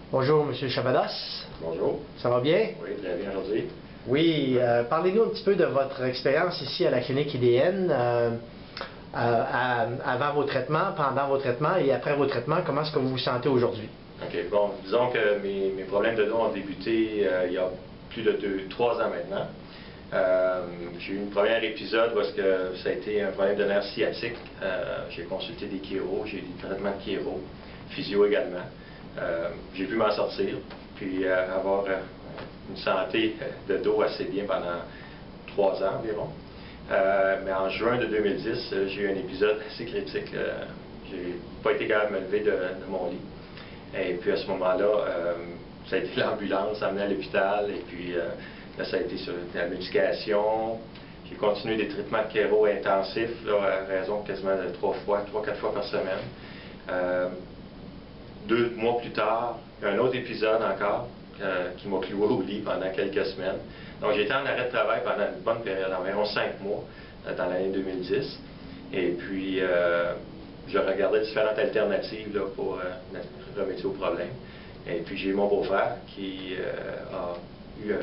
Bonjour, Monsieur Chabadas. Bonjour. Ça va bien? Oui, très bien aujourd'hui. Oui, parlez-nous un petit peu de votre expérience ici à la clinique IDN, avant vos traitements, pendant vos traitements et après vos traitements. Comment est-ce que vous vous sentez aujourd'hui? OK, bon, disons que mes problèmes de dos ont débuté il y a plus de 3 ans maintenant. J'ai eu une première épisode parce que ça a été un problème de nerf sciatique. J'ai consulté des chiro, j'ai eu des traitements de chiro, physio également. J'ai pu m'en sortir, puis avoir une santé de dos assez bien pendant 3 ans environ. Mais en juin de 2010, j'ai eu un épisode assez critique. J'ai pas été capable de me lever de mon lit. Et puis à ce moment-là, ça a été l'ambulance amenée à l'hôpital. Et puis là, ça a été sur la médication. J'ai continué des traitements de chiro intensifs, là, à raison quasiment de 3-4 fois par semaine. 2 mois plus tard, un autre épisode encore qui m'a cloué au lit pendant quelques semaines. Donc j'ai été en arrêt de travail pendant une bonne période, environ 5 mois dans l'année 2010. Et puis je regardais différentes alternatives là, pour remédier au problème. Et puis j'ai eu mon beau-frère qui a eu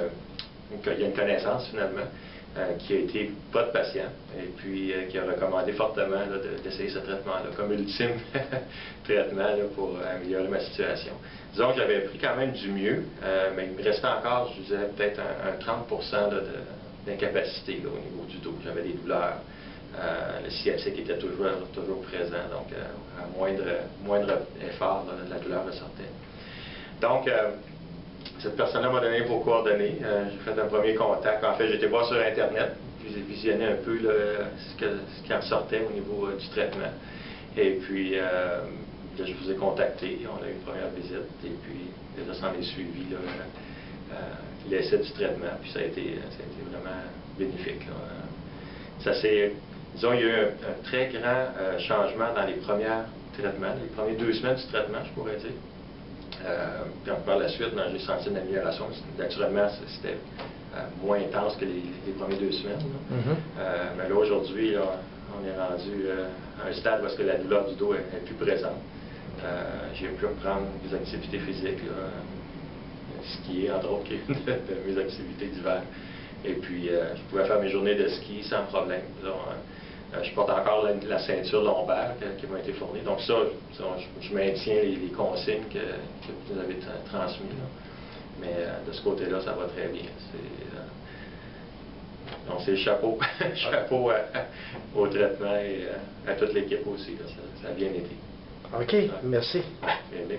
une connaissance finalement, qui a été votre patient et puis qui a recommandé fortement d'essayer ce traitement-là comme ultime traitement là, pour améliorer ma situation. Disons que j'avais pris quand même du mieux, mais il me restait encore, je disais, peut-être un 30% d'incapacité au niveau du dos. J'avais des douleurs. Le sciatique était toujours présent, donc à moindre effort, la douleur ressortait. Donc, cette personne-là m'a donné vos coordonnées. J'ai fait un premier contact. En fait, j'ai été voir sur Internet, puis j'ai visionné un peu ce qui en sortait au niveau du traitement. Et puis, là, je vous ai contacté. On a eu une première visite. Et puis, là, ça en est suivi l'essai du traitement. Puis, ça a été vraiment bénéfique. Disons, il y a eu un très grand changement dans les premiers traitements, les premières 2 semaines du traitement, je pourrais dire. Puis par la suite, j'ai senti une amélioration. Naturellement, c'était moins intense que les premières 2 semaines. Mais là, aujourd'hui, on est rendu à un stade où la douleur du dos est plus présente. J'ai pu reprendre des activités physiques, skier, entre autres, qui est une de mes activités d'hiver. Et puis, je pouvais faire mes journées de ski sans problème. Je porte encore la ceinture lombaire qui m'a été fournie. Donc ça, je maintiens les consignes que vous nous avez transmises. Mais de ce côté-là, ça va très bien. Donc c'est chapeau, chapeau au traitement et à toute l'équipe aussi. Là, ça a bien été. OK, merci. Bien, bien.